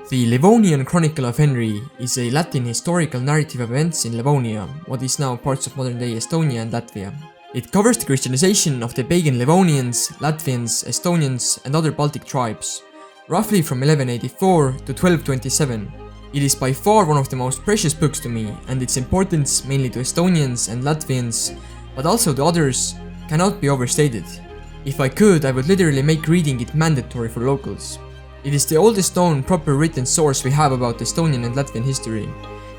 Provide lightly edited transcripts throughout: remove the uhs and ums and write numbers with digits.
The Livonian Chronicle of Henry is a Latin historical narrative of events in Livonia, what is now parts of modern-day Estonia and Latvia. It covers the Christianization of the pagan Livonians, Latvians, Estonians and other Baltic tribes, roughly from 1184 to 1227. It is by far one of the most precious books to me, and its importance mainly to Estonians and Latvians, but also to others, cannot be overstated. If I could, I would literally make reading it mandatory for locals. It is the oldest known proper written source we have about Estonian and Latvian history.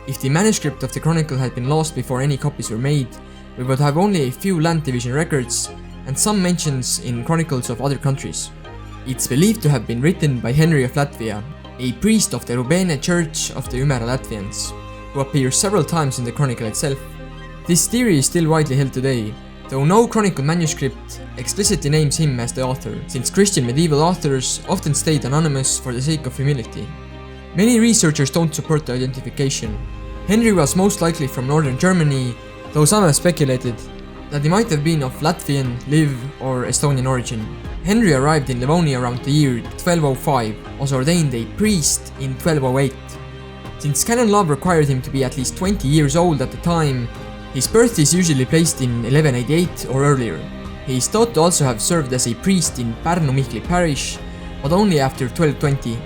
If the manuscript of the Chronicle had been lost before any copies were made, we would have only a few land division records and some mentions in chronicles of other countries. It's believed to have been written by Henry of Latvia, a priest of the Rubene Church of the Ümera Latvians, who appears several times in the Chronicle itself. This theory is still widely held today, though no Chronicle manuscript explicitly names him as the author, since Christian medieval authors often stayed anonymous for the sake of humility. Many researchers don't support the identification. Henry was most likely from northern Germany, though some have speculated that he might have been of Latvian, Liv, or Estonian origin. Henry arrived in Livonia around the year 1205, was ordained a priest in 1208. Since canon law required him to be at least 20 years old at the time, his birth is usually placed in 1188 or earlier. He is thought to also have served as a priest in Pärnu-Mihkli parish, but only after 1220.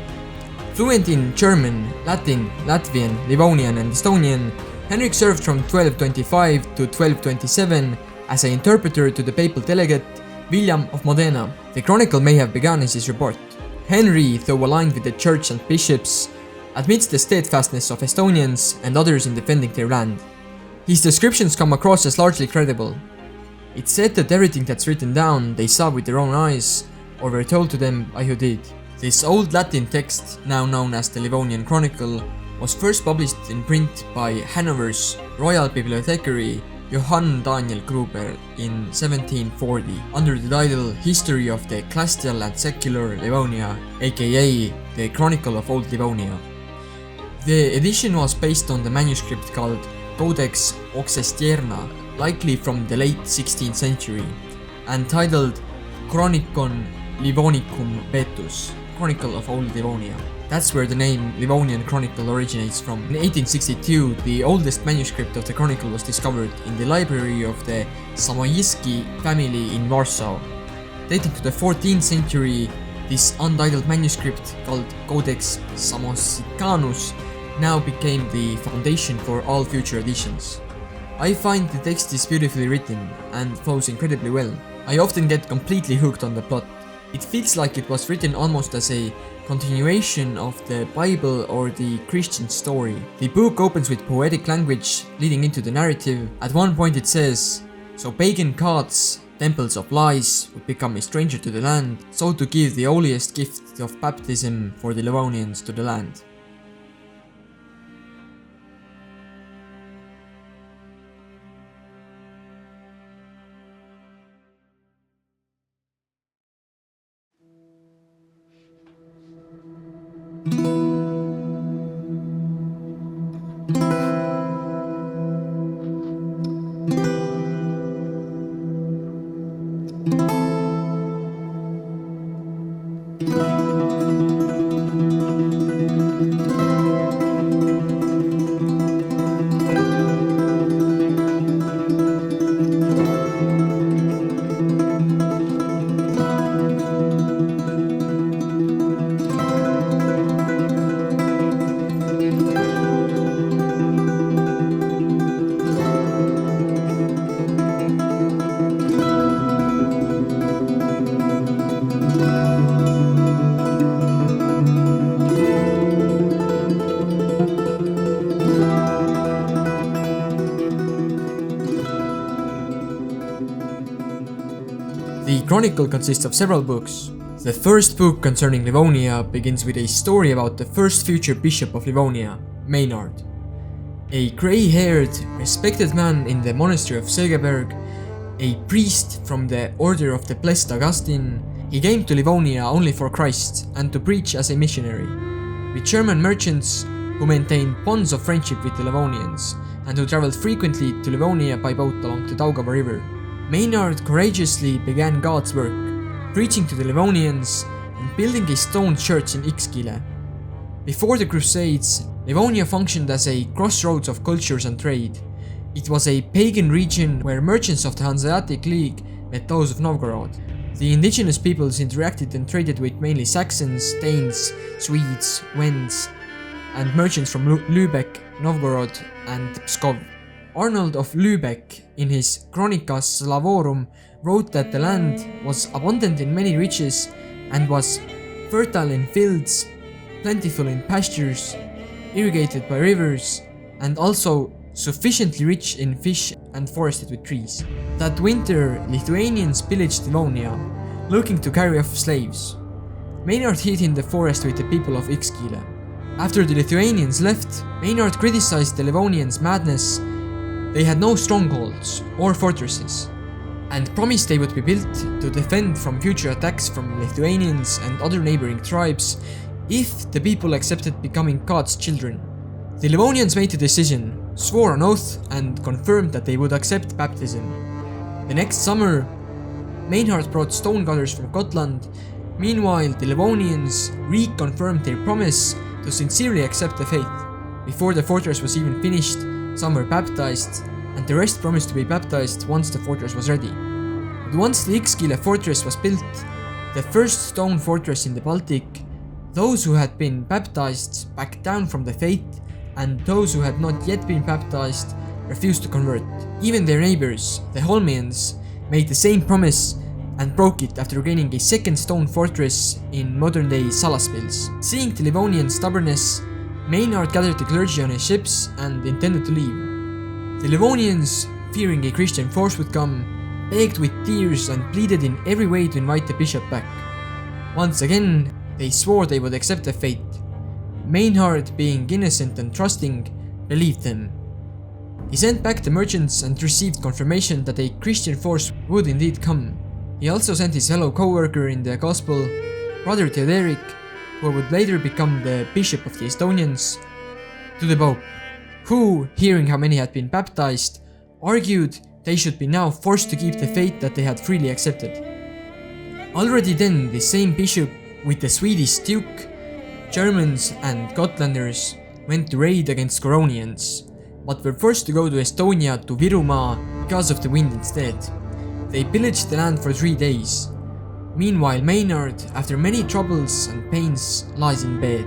Fluent in German, Latin, Latvian, Livonian and Estonian, Henrik served from 1225 to 1227 as an interpreter to the papal delegate William of Modena. The Chronicle may have begun as his report. Henry, though aligned with the church and bishops, admits the steadfastness of Estonians and others in defending their land. His descriptions come across as largely credible. It's said that everything that's written down they saw with their own eyes, or were told to them by who did. This old Latin text, now known as the Livonian Chronicle, was first published in print by Hanover's Royal Bibliothecary Johann Daniel Gruber in 1740 under the title History of the Ecclesiastical and Secular Livonia, aka the Chronicle of Old Livonia. The edition was based on the manuscript called Codex Oxestierna, likely from the late 16th century, and titled Chronicon Livonicum Vetus, Chronicle of Old Livonia. That's where the name Livonian Chronicle originates from. In 1862, the oldest manuscript of the Chronicle was discovered in the library of the Samoyski family in Warsaw. Dating to the 14th century, this untitled manuscript, called Codex Samosicanus, now became the foundation for all future editions. I find the text is beautifully written and flows incredibly well. I often get completely hooked on the plot. It feels like it was written almost as a continuation of the Bible or the Christian story. The book opens with poetic language leading into the narrative. At one point it says, "So pagan gods, temples of lies, would become a stranger to the land, so to give the holiest gift of baptism for the Livonians to the land." The Chronicle consists of several books. The first book concerning Livonia begins with a story about the first future bishop of Livonia, Maynard. A grey-haired, respected man in the monastery of Segeberg, a priest from the order of the Blessed Augustine, he came to Livonia only for Christ and to preach as a missionary. With German merchants who maintained bonds of friendship with the Livonians and who traveled frequently to Livonia by boat along the Daugava River, Maynard courageously began God's work, preaching to the Livonians and building a stone church in Ixkile. Before the Crusades, Livonia functioned as a crossroads of cultures and trade. It was a pagan region where merchants of the Hanseatic League met those of Novgorod. The indigenous peoples interacted and traded with mainly Saxons, Danes, Swedes, Wends, and merchants from Lübeck, Novgorod, and Pskov. Arnold of Lübeck, in his Chronica Slavorum, wrote that the land was abundant in many riches and was fertile in fields, plentiful in pastures, irrigated by rivers, and also sufficiently rich in fish and forested with trees. That winter, Lithuanians pillaged Livonia, looking to carry off slaves. Maynard hid in the forest with the people of Ixkile. After the Lithuanians left, Maynard criticized the Livonians' madness. They had no strongholds or fortresses, and promised they would be built to defend from future attacks from Lithuanians and other neighboring tribes if the people accepted becoming God's children. The Livonians made a decision, swore an oath, and confirmed that they would accept baptism. The next summer, Maynard brought stonecutters from Gotland. Meanwhile, the Livonians reconfirmed their promise to sincerely accept the faith. Before the fortress was even finished, some were baptized, and the rest promised to be baptized once the fortress was ready. But once the Ixkile fortress was built, the first stone fortress in the Baltic, those who had been baptized backed down from the faith, and those who had not yet been baptized refused to convert. Even their neighbors, the Holmians, made the same promise and broke it after gaining a second stone fortress in modern-day Salaspils. Seeing the Livonian stubbornness, Maynard gathered the clergy on his ships and intended to leave. The Livonians, fearing a Christian force would come, begged with tears and pleaded in every way to invite the bishop back. Once again, they swore they would accept the faith. Maynard, being innocent and trusting, believed them. He sent back the merchants and received confirmation that a Christian force would indeed come. He also sent his fellow co-worker in the gospel, Brother Theoderic, who would later become the bishop of the Estonians, to the Pope, who, hearing how many had been baptized, argued they should be now forced to keep the faith that they had freely accepted. Already then, the same bishop, with the Swedish Duke, Germans and Gotlanders went to raid against Curonians, but were forced to go to Estonia to Virumaa because of the wind instead. They pillaged the land for 3 days. Meanwhile, Maynard, after many troubles and pains, lies in bed,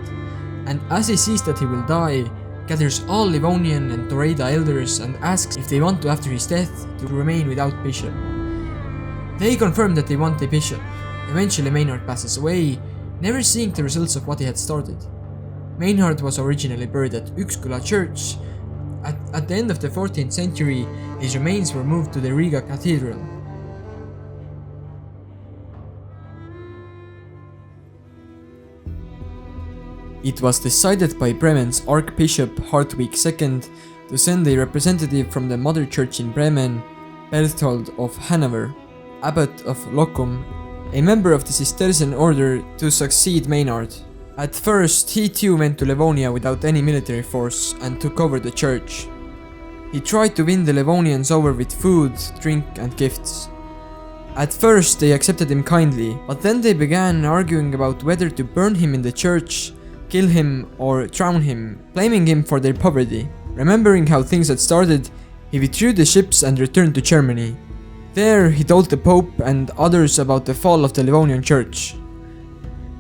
and as he sees that he will die, gathers all Livonian and Toreda elders and asks if they want to, after his death, to remain without bishop. They confirm that they want a bishop. Eventually Maynard passes away, never seeing the results of what he had started. Maynard was originally buried at Üksküla church. At the end of the 14th century, his remains were moved to the Riga Cathedral. It was decided by Bremen's Archbishop Hartwig II to send a representative from the mother church in Bremen, Berthold of Hanover, abbot of Loccum, a member of the Cistercian order, to succeed Maynard. At first, he too went to Livonia without any military force and took over the church. He tried to win the Livonians over with food, drink and gifts. At first they accepted him kindly, but then they began arguing about whether to burn him in the church, kill him or drown him, blaming him for their poverty. Remembering how things had started, he withdrew the ships and returned to Germany. There he told the Pope and others about the fall of the Livonian church.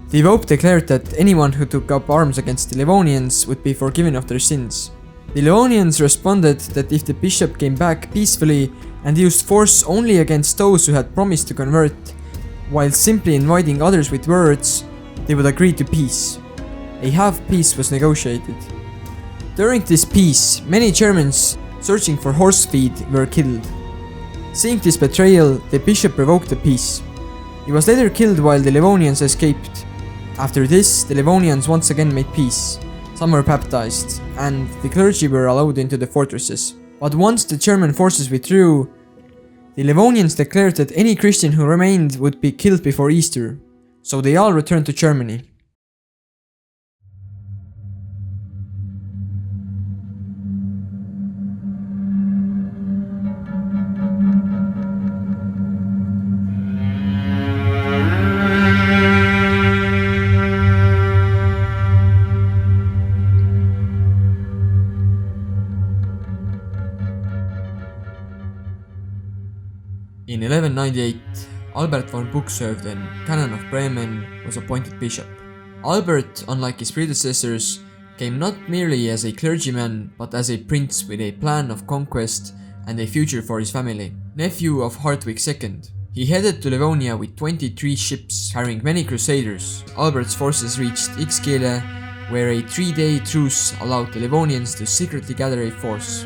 The Pope declared that anyone who took up arms against the Livonians would be forgiven of their sins. The Livonians responded that if the bishop came back peacefully and used force only against those who had promised to convert, while simply inviting others with words, they would agree to peace. A half-peace was negotiated. During this peace, many Germans searching for horse feed were killed. Seeing this betrayal, the bishop revoked the peace. He was later killed while the Livonians escaped. After this, the Livonians once again made peace. Some were baptized, and the clergy were allowed into the fortresses. But once the German forces withdrew, the Livonians declared that any Christian who remained would be killed before Easter, so they all returned to Germany. In 1198, Albert von Buxhoevden, Canon of Bremen, was appointed bishop. Albert, unlike his predecessors, came not merely as a clergyman, but as a prince with a plan of conquest and a future for his family. Nephew of Hartwig II, he headed to Livonia with 23 ships carrying many crusaders. Albert's forces reached Ixkele, where a 3-day truce allowed the Livonians to secretly gather a force.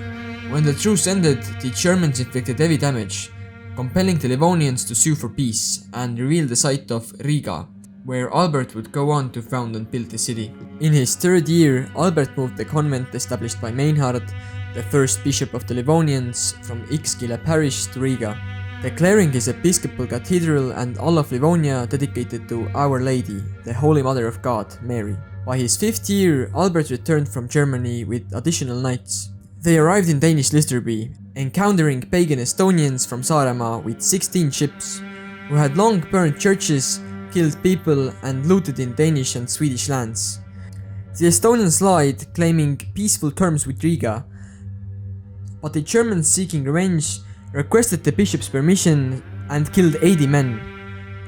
When the truce ended, the Germans inflicted heavy damage, compelling the Livonians to sue for peace and reveal the site of Riga, where Albert would go on to found and build the city. In his 3rd year, Albert moved the convent established by Meinhard, the first bishop of the Livonians, from Ixkele parish to Riga, declaring his episcopal cathedral and all of Livonia dedicated to Our Lady, the Holy Mother of God, Mary. By his 5th year, Albert returned from Germany with additional knights. They arrived in Danish Listerby, encountering pagan Estonians from Saaremaa with 16 ships, who had long burned churches, killed people, and looted in Danish and Swedish lands. The Estonians lied, claiming peaceful terms with Riga, but the Germans, seeking revenge, requested the bishop's permission and killed 80 men.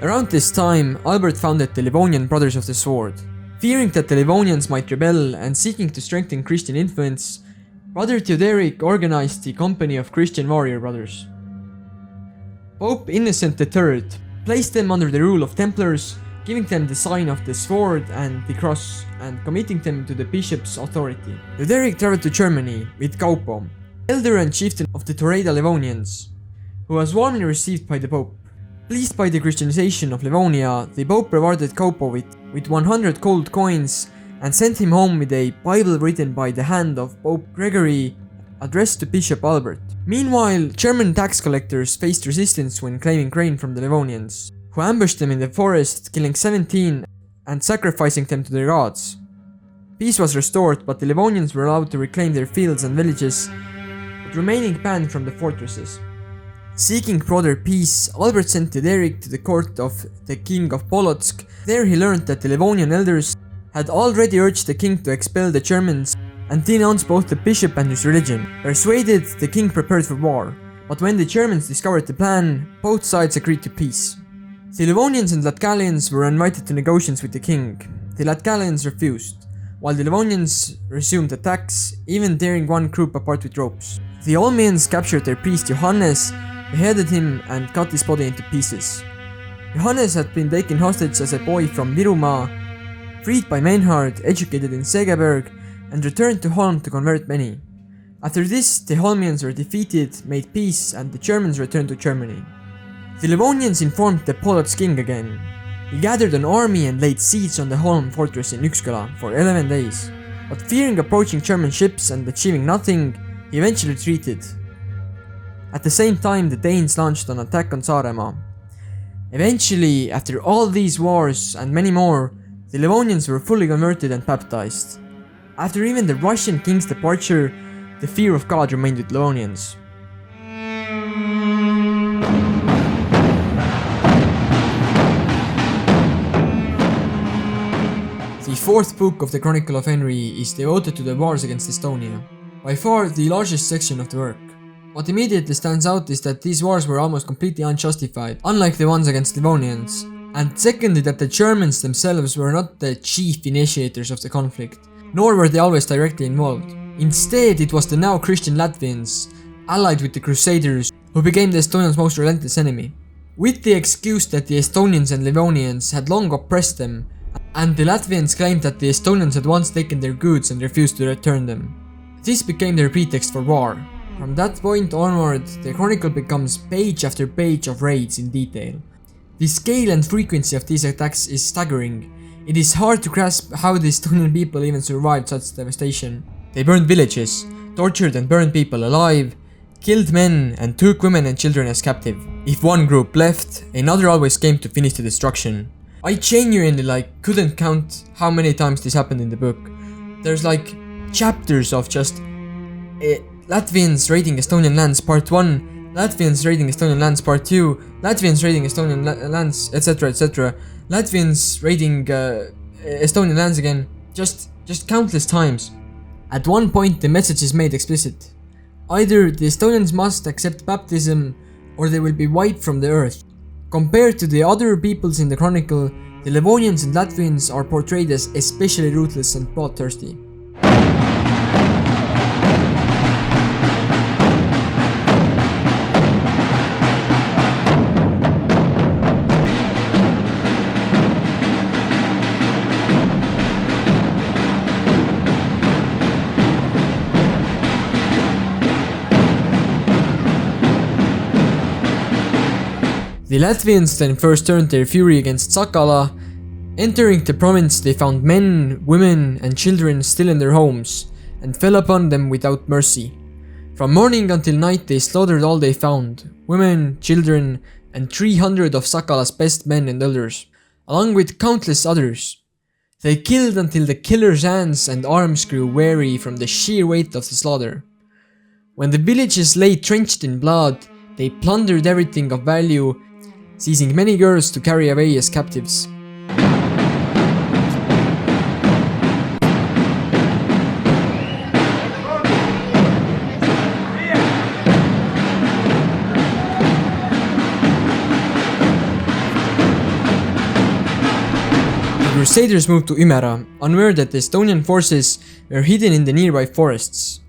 Around this time, Albert founded the Livonian Brothers of the Sword. Fearing that the Livonians might rebel and seeking to strengthen Christian influence, Brother Theoderic organized the Company of Christian Warrior Brothers. Pope Innocent III placed them under the rule of Templars, giving them the sign of the sword and the cross, and committing them to the bishop's authority. Theoderic traveled to Germany with Kaupo, elder and chieftain of the Toreda Livonians, who was warmly received by the Pope. Pleased by the Christianization of Livonia, the Pope rewarded Kaupo with 100 gold coins and sent him home with a Bible written by the hand of Pope Gregory, addressed to Bishop Albert. Meanwhile, German tax collectors faced resistance when claiming grain from the Livonians, who ambushed them in the forest, killing 17 and sacrificing them to their gods. Peace was restored, but the Livonians were allowed to reclaim their fields and villages, but remaining banned from the fortresses. Seeking broader peace, Albert sent Theoderic to the court of the king of Polotsk. There he learned that the Livonian elders had already urged the king to expel the Germans and denounce both the bishop and his religion. Persuaded, the king prepared for war, but when the Germans discovered the plan, both sides agreed to peace. The Livonians and Latgalians were invited to negotiations with the king. The Latgalians refused, while the Livonians resumed attacks, even tearing one group apart with ropes. The Olmians captured their priest Johannes, beheaded him, and cut his body into pieces. Johannes had been taken hostage as a boy from Virumaa, freed by Meinhard, educated in Segeberg, and returned to Holm to convert many. After this, the Holmians were defeated, made peace, and the Germans returned to Germany. The Livonians informed the Polotsk king again. He gathered an army and laid siege on the Holm fortress in Ükskala for 11 days. But fearing approaching German ships and achieving nothing, he eventually retreated. At the same time, the Danes launched an attack on Saaremaa. Eventually, after all these wars and many more, the Livonians were fully converted and baptized. After even the Russian king's departure, the fear of God remained with Livonians. The 4th book of the Chronicle of Henry is devoted to the wars against Estonia, by far the largest section of the work. What immediately stands out is that these wars were almost completely unjustified, unlike the ones against Livonians. And secondly, that the Germans themselves were not the chief initiators of the conflict, nor were they always directly involved. Instead, it was the now Christian Latvians, allied with the Crusaders, who became the Estonians' most relentless enemy. With the excuse that the Estonians and Livonians had long oppressed them, and the Latvians claimed that the Estonians had once taken their goods and refused to return them. This became their pretext for war. From that point onward, the Chronicle becomes page after page of raids in detail. The scale and frequency of these attacks is staggering. It is hard to grasp how the Estonian people even survived such devastation. They burned villages, tortured and burned people alive, killed men, and took women and children as captive. If one group left, another always came to finish the destruction. I genuinely couldn't count how many times this happened in the book. There's chapters of just Latvians raiding Estonian lands part 1, Latvians raiding Estonian lands part 2, Latvians raiding Estonian lands, etc, etc. Latvians raiding Estonian lands again, just countless times. At one point the message is made explicit. Either the Estonians must accept baptism, or they will be wiped from the earth. Compared to the other peoples in the Chronicle, the Livonians and Latvians are portrayed as especially ruthless and bloodthirsty. The Latvians then first turned their fury against Sakala. Entering the province, they found men, women, and children still in their homes, and fell upon them without mercy. From morning until night they slaughtered all they found, women, children, and 300 of Sakala's best men and elders, along with countless others. They killed until the killers' hands and arms grew weary from the sheer weight of the slaughter. When the villages lay drenched in blood, they plundered everything of value, seizing many girls to carry away as captives. The Crusaders moved to Imera, unaware that the Estonian forces were hidden in the nearby forests.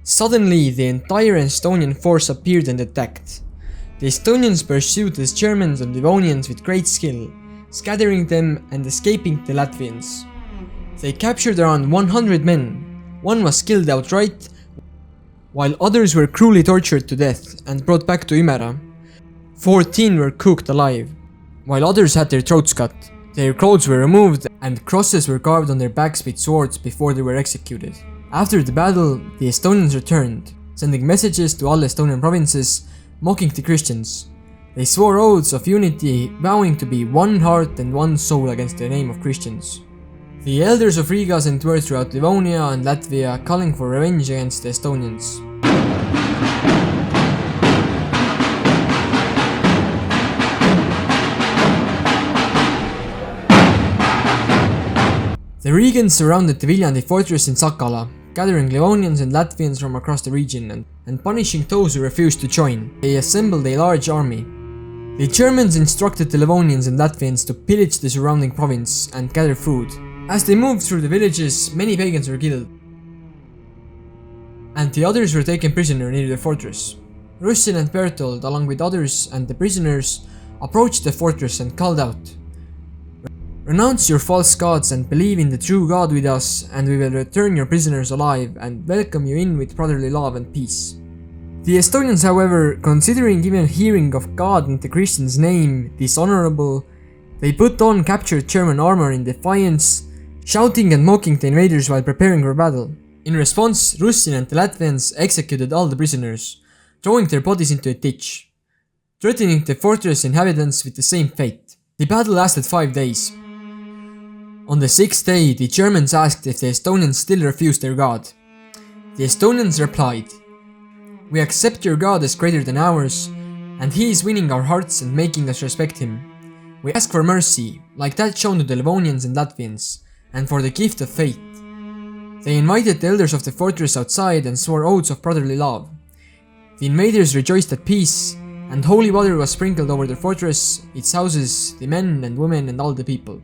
Suddenly, the entire Estonian force appeared and attacked. The Estonians pursued the Germans and Livonians with great skill, scattering them and escaping the Latvians. They captured around 100 men. One was killed outright, while others were cruelly tortured to death and brought back to Imera. 14 were cooked alive, while others had their throats cut. Their clothes were removed and crosses were carved on their backs with swords before they were executed. After the battle, the Estonians returned, sending messages to all Estonian provinces, mocking the Christians. They swore oaths of unity, vowing to be one heart and one soul against the name of Christians. The elders of Riga sent word throughout Livonia and Latvia, calling for revenge against the Estonians. The Regans surrounded the Viljandi fortress in Sakala, gathering Livonians and Latvians from across the region and punishing those who refused to join. They assembled a large army. The Germans instructed the Livonians and Latvians to pillage the surrounding province and gather food. As they moved through the villages, many pagans were killed, and the others were taken prisoner near the fortress. Russin and Bertold, along with others and the prisoners, approached the fortress and called out, "Renounce your false gods and believe in the true God with us, and we will return your prisoners alive and welcome you in with brotherly love and peace." The Estonians, however, considering even hearing of God in the Christian's name dishonorable, they put on captured German armor in defiance, shouting and mocking the invaders while preparing for battle. In response, Russin and the Latvians executed all the prisoners, throwing their bodies into a ditch, threatening the fortress inhabitants with the same fate. The battle lasted 5 days. On the 6th day, the Germans asked if the Estonians still refused their god. The Estonians replied, "We accept your god as greater than ours, and he is winning our hearts and making us respect him. We ask for mercy, like that shown to the Livonians and Latvians, and for the gift of faith." They invited the elders of the fortress outside and swore oaths of brotherly love. The invaders rejoiced at peace, and holy water was sprinkled over the fortress, its houses, the men and women and all the people.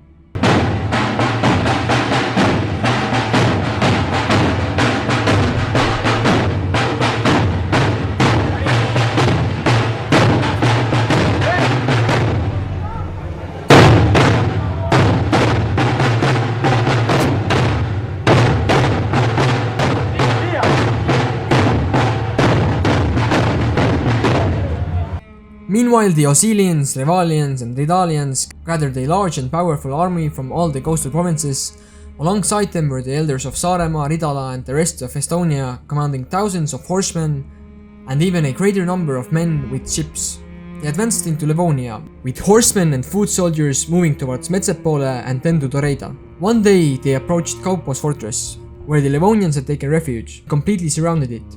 Meanwhile, the Osilians, Revalians, and Ridalians gathered a large and powerful army from all the coastal provinces. Alongside them were the elders of Saaremaa, Ridala, and the rest of Estonia, commanding thousands of horsemen and even a greater number of men with ships. They advanced into Livonia, with horsemen and foot soldiers moving towards Metsepole and then to Toreida. One day, they approached Kaupo's fortress, where the Livonians had taken refuge, completely surrounded it.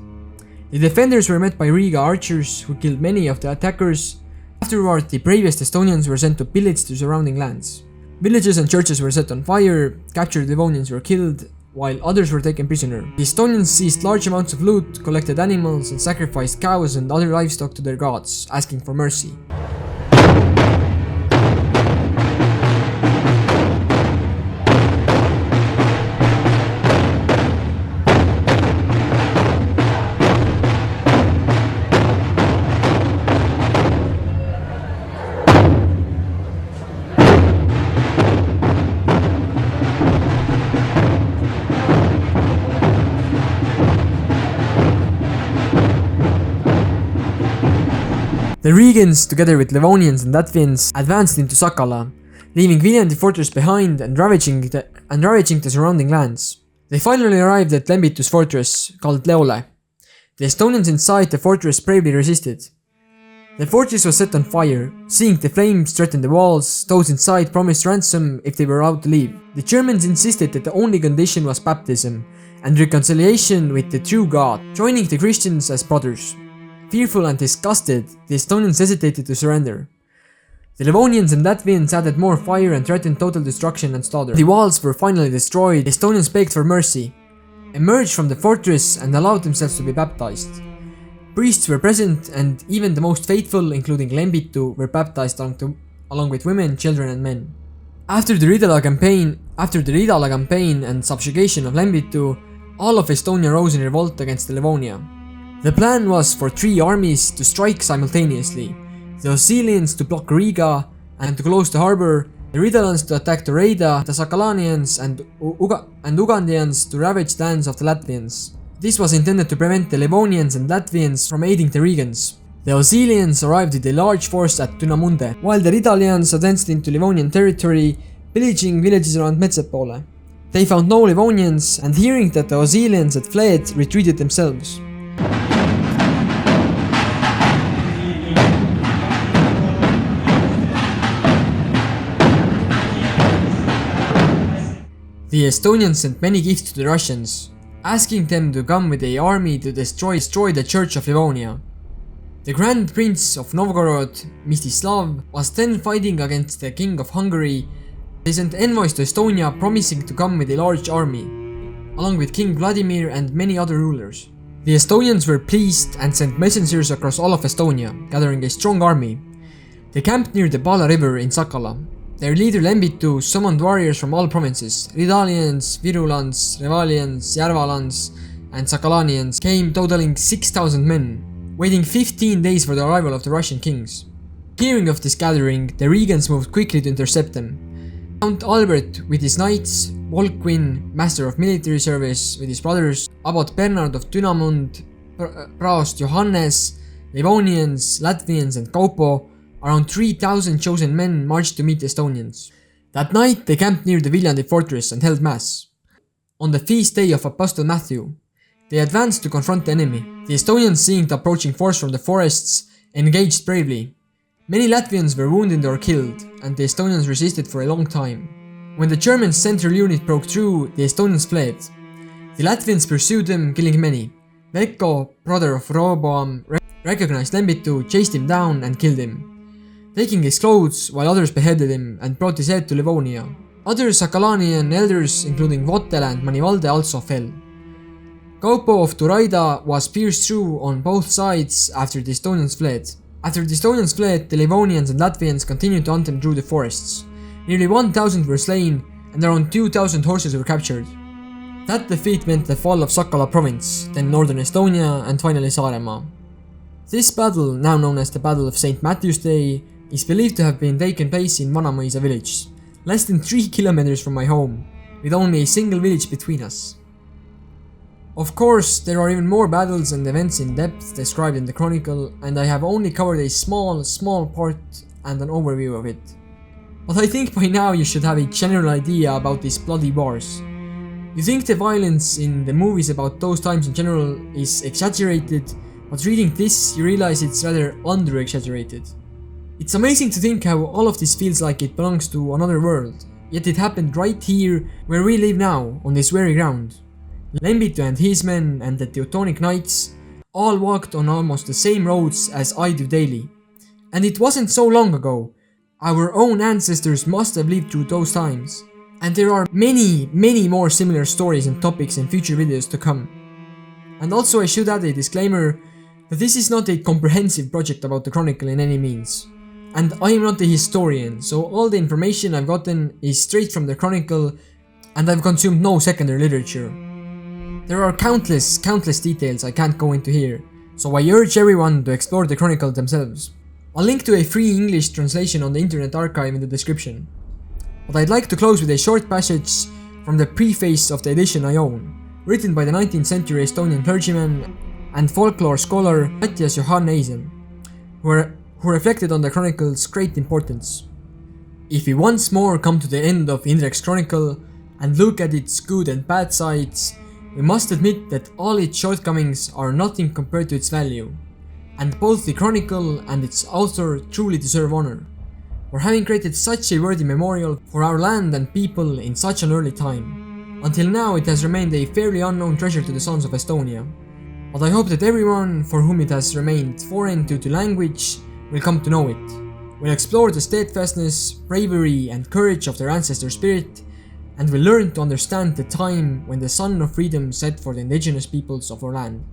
The defenders were met by Riga archers, who killed many of the attackers. Afterward, the bravest Estonians were sent to pillage the surrounding lands. Villages and churches were set on fire, captured Livonians were killed, while others were taken prisoner. The Estonians seized large amounts of loot, collected animals, and sacrificed cows and other livestock to their gods, asking for mercy. The Riegans, together with Livonians and Latvians, advanced into Sakala, leaving Viljandi fortress behind and ravaging the surrounding lands. They finally arrived at Lembitu's fortress, called Leole. The Estonians inside the fortress bravely resisted. The fortress was set on fire. Seeing the flames threaten the walls, those inside promised ransom if they were allowed to leave. The Germans insisted that the only condition was baptism and reconciliation with the true God, joining the Christians as brothers. Fearful and disgusted, the Estonians hesitated to surrender. The Livonians and Latvians added more fire and threatened total destruction and slaughter. The walls were finally destroyed. The Estonians begged for mercy, emerged from the fortress, and allowed themselves to be baptized. Priests were present, and even the most faithful, including Lembitu, were baptized along with women, children, and men. After the Ridala campaign and subjugation of Lembitu, all of Estonia rose in revolt against the Livonia. The plan was for three armies to strike simultaneously: the Osilians to block Riga and to close the harbour, the Ridalans to attack Toreida, the Sakalanians and Ugandians to ravage lands of the Latvians. This was intended to prevent the Livonians and Latvians from aiding the Riegans. The Osilians arrived with a large force at Dünamunde, while the Ridalians advanced into Livonian territory, pillaging villages around Metsepole. They found no Livonians, and hearing that the Osilians had fled, retreated themselves. The Estonians sent many gifts to the Russians, asking them to come with an army to destroy the Church of Livonia. The Grand Prince of Novgorod, Mstislav, was then fighting against the King of Hungary. They sent envoys to Estonia promising to come with a large army, along with King Vladimir and many other rulers. The Estonians were pleased and sent messengers across all of Estonia, gathering a strong army. They camped near the Pala river in Sakala. Their leader Lembitu summoned warriors from all provinces. Ridalians, Virulans, Revalians, Järvalans, and Sakalanians came, totaling 6,000 men, waiting 15 days for the arrival of the Russian kings. Hearing of this gathering, the Riegans moved quickly to intercept them. Count Albert with his knights, Volkwin, master of military service, with his brothers, Abbot Bernard of Dünamund, Praost Johannes, Livonians, Latvians, and Kaupo, around 3,000 chosen men marched to meet the Estonians. That night they camped near the Viljandi fortress and held mass. On the feast day of Apostle Matthew, they advanced to confront the enemy. The Estonians, seeing the approaching force from the forests, engaged bravely. Many Latvians were wounded or killed, and the Estonians resisted for a long time. When the German central unit broke through, the Estonians fled. The Latvians pursued them, killing many. Veiko, brother of Roboam, recognized Lembitu, chased him down and killed him, taking his clothes, while others beheaded him and brought his head to Livonia. Other Sakalanian elders, including Vottele and Manivalde, also fell. Kaupo of Toreida was pierced through on both sides after the Estonians fled. After the Estonians fled, the Livonians and Latvians continued to hunt them through the forests. Nearly 1,000 were slain, and around 2,000 horses were captured. That defeat meant the fall of Sakala province, then northern Estonia, and finally Saaremaa. This battle, now known as the Battle of St. Matthew's Day, is believed to have been taken place in Vanamõisa village, less than 3 kilometers from my home, with only a single village between us. Of course, there are even more battles and events in depth described in the Chronicle, and I have only covered a small part and an overview of it. But I think by now you should have a general idea about these bloody wars. You think the violence in the movies about those times in general is exaggerated, but reading this you realize it's rather under-exaggerated. It's amazing to think how all of this feels like it belongs to another world, yet it happened right here where we live now, on this very ground. Lembitu and his men and the Teutonic Knights all walked on almost the same roads as I do daily. And it wasn't so long ago. Our own ancestors must have lived through those times. And there are many more similar stories and topics in future videos to come. And also I should add a disclaimer that this is not a comprehensive project about the Chronicle in any means. And I am not a historian, so all the information I've gotten is straight from the Chronicle, and I've consumed no secondary literature. There are countless details I can't go into here, so I urge everyone to explore the Chronicle themselves. I'll link to a free English translation on the Internet Archive in the description. But I'd like to close with a short passage from the preface of the edition I own, written by the 19th century Estonian clergyman and folklore scholar Matthias Johann Eisen, who reflected on the Chronicle's great importance. If we once more come to the end of Indrek's Chronicle and look at its good and bad sides, we must admit that all its shortcomings are nothing compared to its value, and both the Chronicle and its author truly deserve honor, for having created such a worthy memorial for our land and people in such an early time. Until now it has remained a fairly unknown treasure to the sons of Estonia, but I hope that everyone for whom it has remained foreign due to language will come to know it, will explore the steadfastness, bravery and courage of their ancestor spirit, and will learn to understand the time when the sun of freedom set for the indigenous peoples of our land.